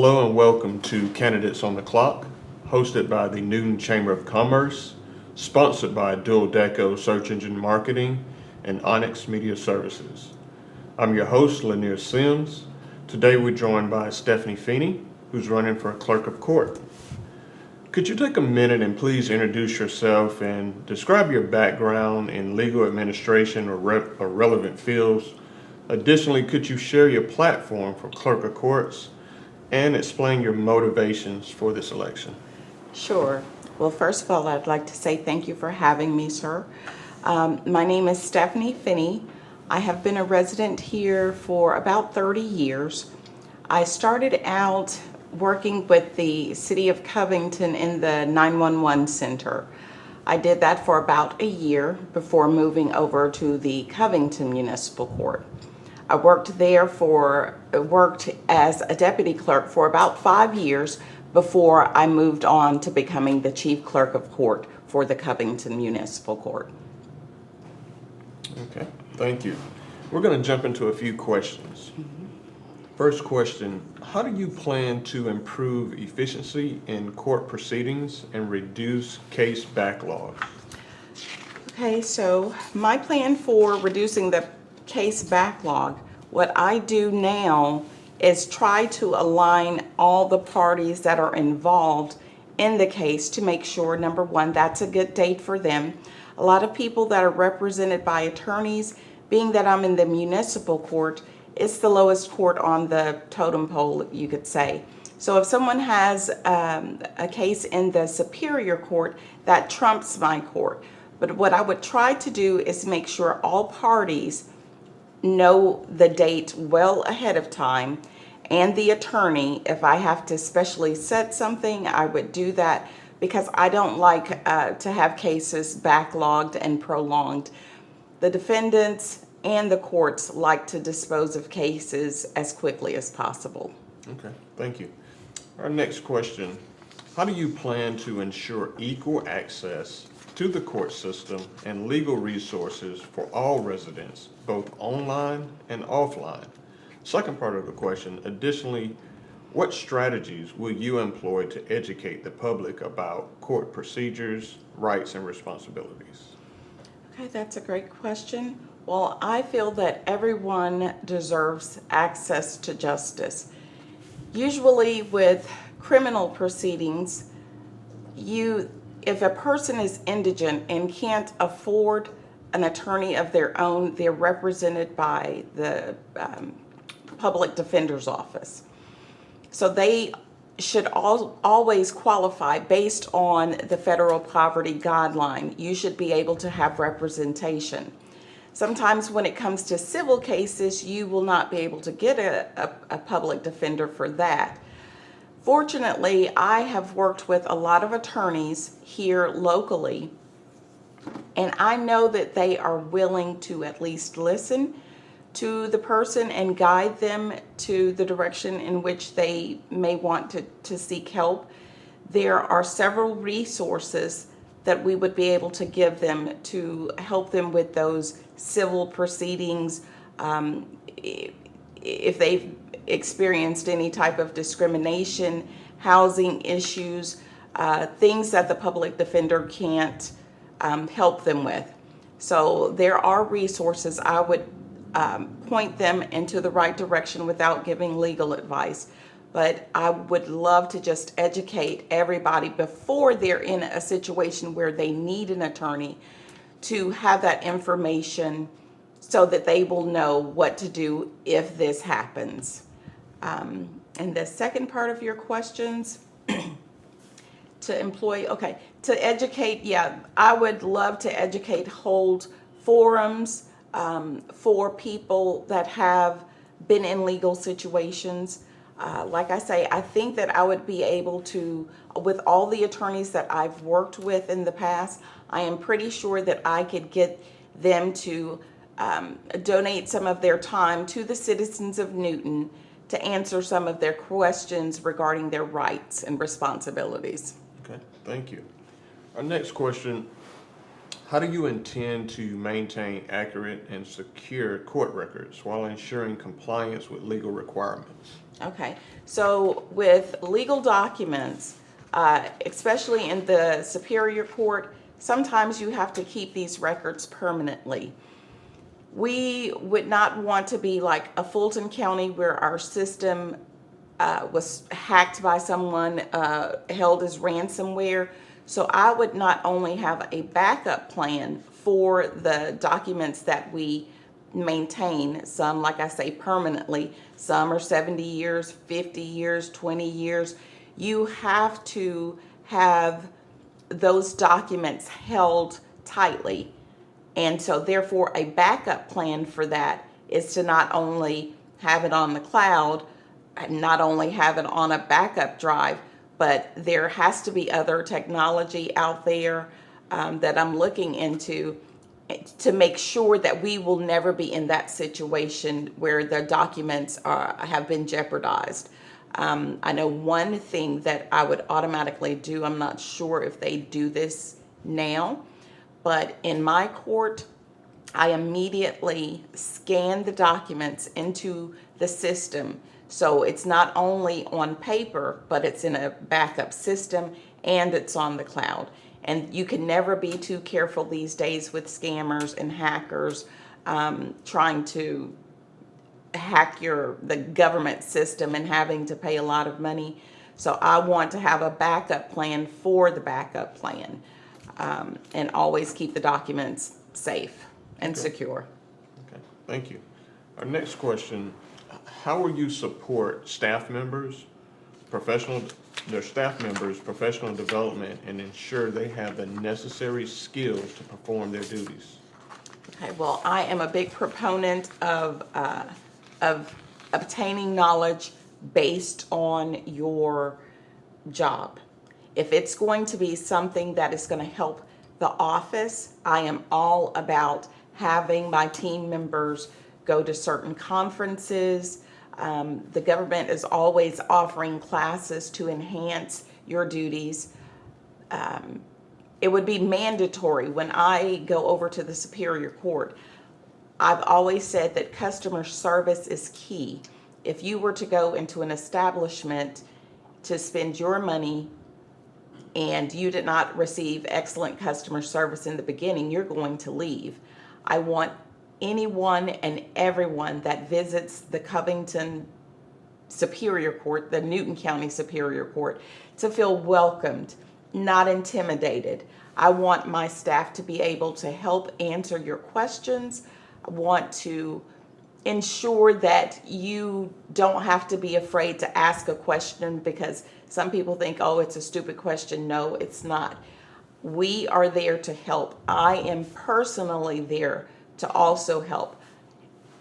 Hello and welcome to Candidates on the Clock, hosted by the Newton Chamber of Commerce, sponsored by Duodeco Search Engine Marketing and Onyx Media Services. I'm your host, Lanier Sims. Today we're joined by Stephanie Finnie, who's running for Clerk of Court. Could you take a minute and please introduce yourself and describe your background in legal administration or relevant fields? Additionally, could you share your platform for Clerk of Courts and explain your motivations for this election? Sure. Well, first of all, I'd like to say thank you for having me, sir. My name is Stephanie Finnie. I have been a resident here for about 30 years. I started out working with the City of Covington in the 911 Center. I did that for about a year before moving over to the Covington Municipal Court. I worked as a deputy clerk for about 5 years before I moved on to becoming the chief clerk of court for the Covington Municipal Court. Okay, thank you. We're going to jump into a few questions. First question, how do you plan to improve efficiency in court proceedings and reduce case backlog? Okay, so my plan for reducing the case backlog, what I do now is try to align all the parties that are involved in the case to make sure, number one, that's a good date for them. A lot of people that are represented by attorneys, being that I'm in the municipal court, it's the lowest court on the totem pole, you could say. So if someone has a case in the superior court, that trumps my court. But what I would try to do is make sure all parties know the date well ahead of time, and the attorney, if I have to specially set something, I would do that, because I don't like to have cases backlogged and prolonged. The defendants and the courts like to dispose of cases as quickly as possible. Okay, thank you. Our next question, how do you plan to ensure equal access to the court system and legal resources for all residents, both online and offline? Second part of the question, additionally, what strategies will you employ to educate the public about court procedures, rights, and responsibilities? Okay, that's a great question. Well, I feel that everyone deserves access to justice. Usually with criminal proceedings, if a person is indigent and can't afford an attorney of their own, they're represented by the public defender's office. So they should always qualify based on the federal poverty guideline. You should be able to have representation. Sometimes when it comes to civil cases, you will not be able to get a public defender for that. Fortunately, I have worked with a lot of attorneys here locally, and I know that they are willing to at least listen to the person and guide them to the direction in which they may want to seek help. There are several resources that we would be able to give them to help them with those civil proceedings. If they've experienced any type of discrimination, housing issues, things that the public defender can't help them with. So there are resources. I would point them into the right direction without giving legal advice. But I would love to just educate everybody before they're in a situation where they need an attorney, to have that information so that they will know what to do if this happens. And the second part of your questions, to educate, yeah, I would love to educate, hold forums for people that have been in legal situations. Like I say, I think that I would be able to, with all the attorneys that I've worked with in the past, I am pretty sure that I could get them to donate some of their time to the citizens of Newton to answer some of their questions regarding their rights and responsibilities. Okay, thank you. Our next question, how do you intend to maintain accurate and secure court records while ensuring compliance with legal requirements? Okay, so with legal documents, especially in the Superior Court, sometimes you have to keep these records permanently. We would not want to be like a Fulton County where our system was hacked by someone, held as ransomware. So I would not only have a backup plan for the documents that we maintain, some, like I say, permanently, some are 70 years, 50 years, 20 years. You have to have those documents held tightly. And so therefore a backup plan for that is to not only have it on the cloud, not only have it on a backup drive, but there has to be other technology out there that I'm looking into to make sure that we will never be in that situation where the documents have been jeopardized. I know one thing that I would automatically do, I'm not sure if they do this now, but in my court, I immediately scan the documents into the system. So it's not only on paper, but it's in a backup system and it's on the cloud. And you can never be too careful these days with scammers and hackers trying to hack the government system and having to pay a lot of money. So I want to have a backup plan for the backup plan and always keep the documents safe and secure. Okay, thank you. Our next question, how will you support staff members, their staff members' professional development and ensure they have the necessary skills to perform their duties? Okay, well, I am a big proponent of obtaining knowledge based on your job. If it's going to be something that is going to help the office, I am all about having my team members go to certain conferences. The government is always offering classes to enhance your duties. It would be mandatory when I go over to the Superior Court. I've always said that customer service is key. If you were to go into an establishment to spend your money and you did not receive excellent customer service in the beginning, you're going to leave. I want anyone and everyone that visits the Covington Superior Court, the Newton County Superior Court, to feel welcomed, not intimidated. I want my staff to be able to help answer your questions. I want to ensure that you don't have to be afraid to ask a question because some people think, oh, it's a stupid question. No, it's not. We are there to help. I am personally there to also help.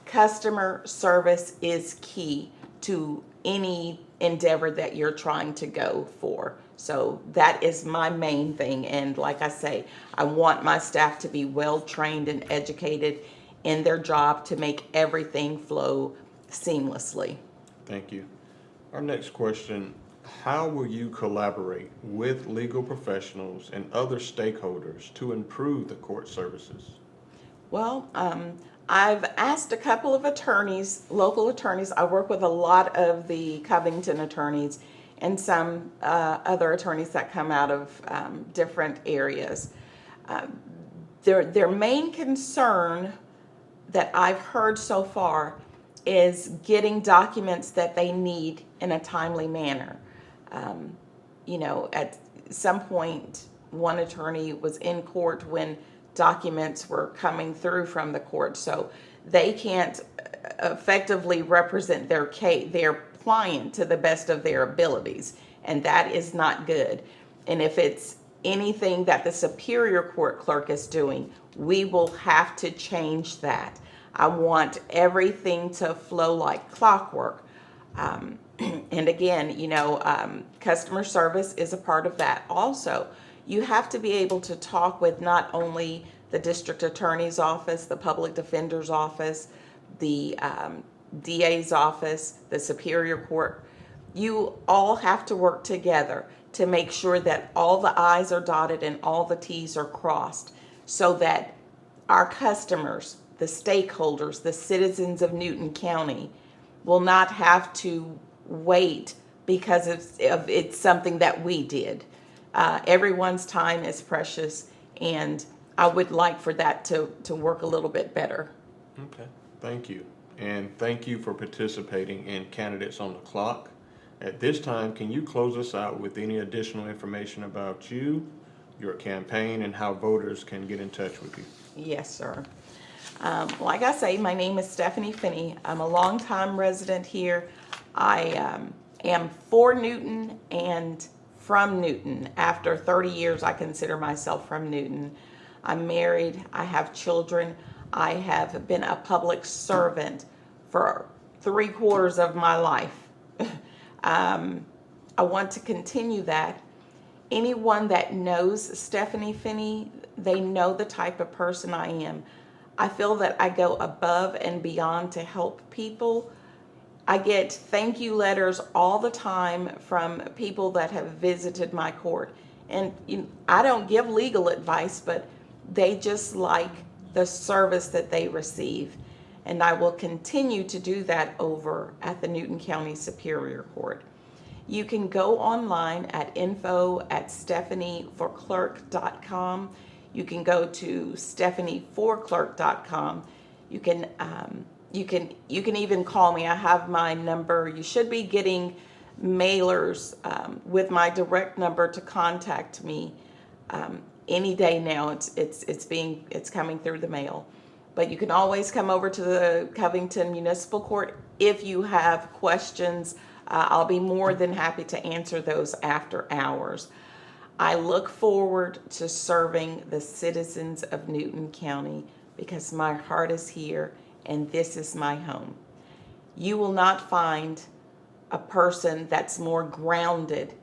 Customer service is key to any endeavor that you're trying to go for. So that is my main thing. And like I say, I want my staff to be well trained and educated in their job to make everything flow seamlessly. Thank you. Our next question, how will you collaborate with legal professionals and other stakeholders to improve the court services? Well, I've asked a couple of attorneys, local attorneys. I work with a lot of the Covington attorneys and some other attorneys that come out of different areas. Their main concern that I've heard so far is getting documents that they need in a timely manner. At some point, one attorney was in court when documents were coming through from the court, so they can't effectively represent their client to the best of their abilities, and that is not good. And if it's anything that the Superior Court clerk is doing, we will have to change that. I want everything to flow like clockwork. And again, customer service is a part of that. Also, you have to be able to talk with not only the district attorney's office, the public defender's office, the DA's office, the Superior Court. You all have to work together to make sure that all the I's are dotted and all the T's are crossed so that our customers, the stakeholders, the citizens of Newton County will not have to wait because it's something that we did. Everyone's time is precious, and I would like for that to work a little bit better. Okay, thank you. And thank you for participating in Candidates on the Clock. At this time, can you close us out with any additional information about you, your campaign, and how voters can get in touch with you? Yes, sir. Like I say, my name is Stephanie Finnie. I'm a longtime resident here. I am for Newton and from Newton. After 30 years, I consider myself from Newton. I'm married. I have children. I have been a public servant for 3/4 of my life. I want to continue that. Anyone that knows Stephanie Finnie, they know the type of person I am. I feel that I go above and beyond to help people. I get thank you letters all the time from people that have visited my court. And I don't give legal advice, but they just like the service that they receive. And I will continue to do that over at the Newton County Superior Court. You can go online at info@stephanieforclerk.com. You can go to stephanieforclerk.com. You can even call me. I have my number. You should be getting mailers with my direct number to contact me any day now. It's coming through the mail. But you can always come over to the Covington Municipal Court if you have questions. I'll be more than happy to answer those after hours. I look forward to serving the citizens of Newton County because my heart is here and this is my home. You will not find a person that's more grounded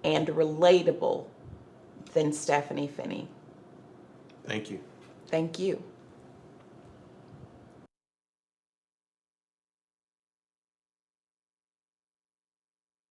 and relatable than Stephanie Finnie. Thank you. Thank you.